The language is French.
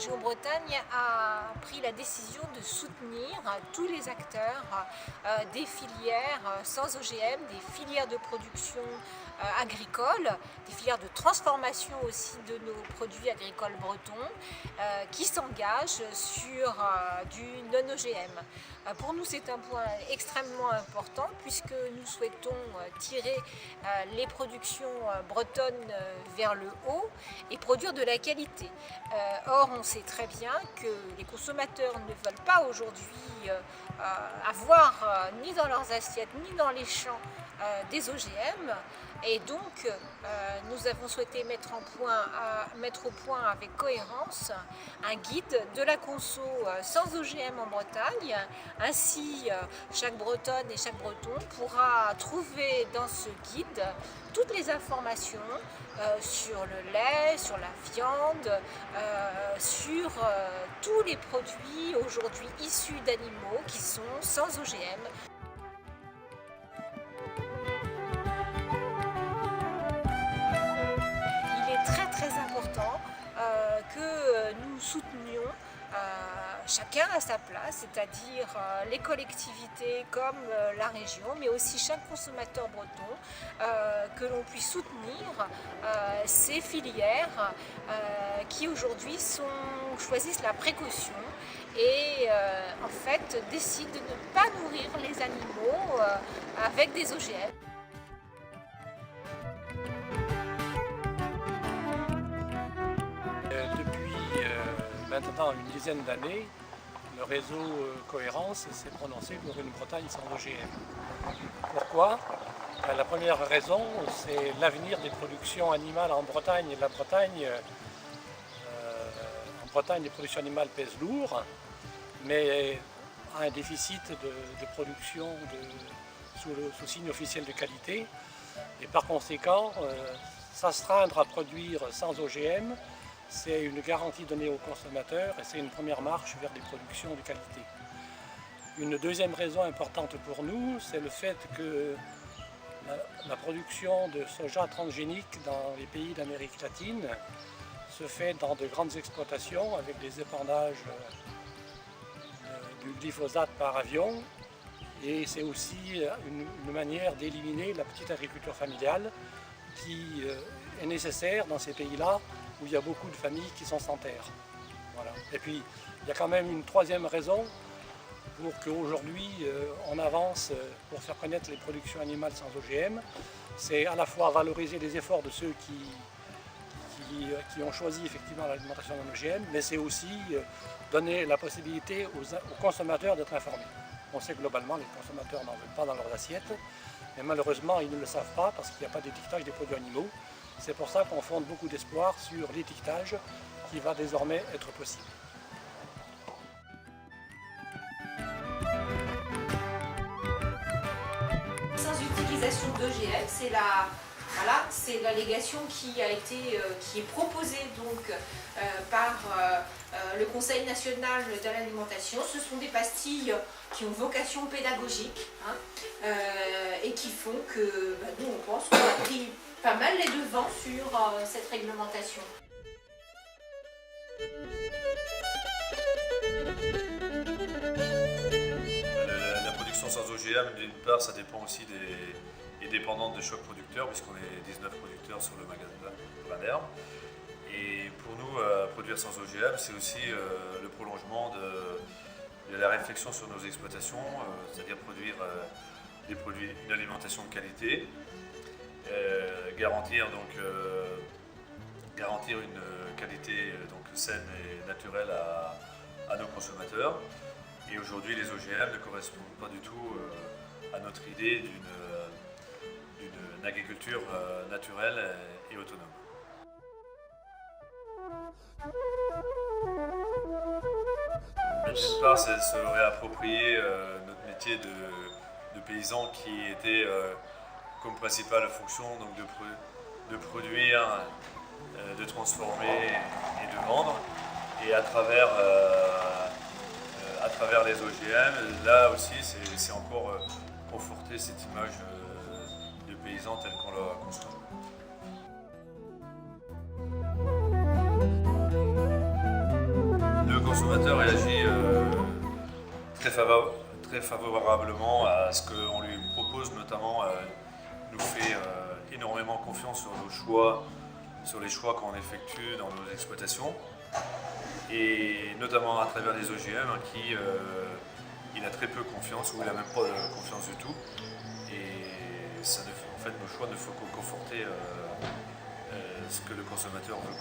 région Bretagne a pris la décision de soutenir tous les acteurs des filières sans OGM, des filières de production agricole, des filières de transformation aussi de nos produits agricoles bretons qui s'engagent sur du non-OGM. Pour nous, c'est un point extrêmement important puisque nous souhaitons tirer les productions bretonnes vers le haut et produire de la qualité. Or, on sait très bien que les consommateurs ne veulent pas aujourd'hui avoir ni dans leurs assiettes ni dans les champs des OGM. Et donc, nous avons souhaité mettre au point avec cohérence un guide de la conso sans OGM en Bretagne. Ainsi, chaque Bretonne et chaque Breton pourra trouver dans ce guide toutes les informations sur le lait, sur la viande, sur tous les produits aujourd'hui issus d'animaux qui sont sans OGM. Très important que nous soutenions chacun à sa place, c'est-à-dire les collectivités comme la région, mais aussi chaque consommateur breton, que l'on puisse soutenir ces filières qui aujourd'hui choisissent la précaution et en fait décident de ne pas nourrir les animaux avec des OGM. Maintenant une dizaine d'années, le réseau Cohérence s'est prononcé pour une Bretagne sans OGM. Pourquoi? La première raison, c'est l'avenir des productions animales en Bretagne. En Bretagne, les productions animales pèsent lourd, mais a un déficit de production sous signe officiel de qualité. Et par conséquent, s'astreindre à produire sans OGM, c'est une garantie donnée aux consommateurs et c'est une première marche vers des productions de qualité. Une deuxième raison importante pour nous, c'est le fait que la production de soja transgénique dans les pays d'Amérique latine se fait dans de grandes exploitations avec des épandages du glyphosate par avion. Et c'est aussi une manière d'éliminer la petite agriculture familiale qui est nécessaire dans ces pays-là où il y a beaucoup de familles qui sont sans terre. Voilà. Et puis, il y a quand même une troisième raison pour qu'aujourd'hui on avance pour faire connaître les productions animales sans OGM. C'est à la fois valoriser les efforts de ceux qui ont choisi effectivement l'alimentation non OGM, mais c'est aussi donner la possibilité aux consommateurs d'être informés. On sait que globalement, les consommateurs n'en veulent pas dans leurs assiettes, mais malheureusement, ils ne le savent pas parce qu'il n'y a pas d'étiquetage des produits animaux. C'est pour ça qu'on fonde beaucoup d'espoir sur l'étiquetage qui va désormais être possible. Sans utilisation d'OGM, c'est l'allégation qui est proposée donc par le Conseil national de l'alimentation. Ce sont des pastilles qui ont vocation pédagogique et qui font que nous on pense qu'on a pris pas mal les devants sur cette réglementation. La production sans OGM, d'une part, ça dépend aussi est dépendante des choix producteurs, puisqu'on est 19 producteurs sur le magasin de Madère. Et pour nous, produire sans OGM, c'est aussi le prolongement de la réflexion sur nos exploitations, c'est-à-dire produire une alimentation de qualité, garantir une qualité saine et naturelle à nos consommateurs. Et aujourd'hui, les OGM ne correspondent pas du tout à notre idée d'une agriculture naturelle et autonome. D'une part, c'est se réapproprier notre métier de paysan qui était comme principale fonction donc de produire, de transformer et de vendre. Et à travers les OGM, là aussi, c'est encore conforter cette image de paysan telle qu'on la construit. consommateur réagit très favorablement à ce qu'on lui propose, notamment nous fait énormément confiance sur nos choix, sur les choix qu'on effectue dans nos exploitations, et notamment à travers les OGM qui il a très peu confiance ou il n'a même pas confiance du tout, et ça en fait nos choix ne font que conforter ce que le consommateur veut.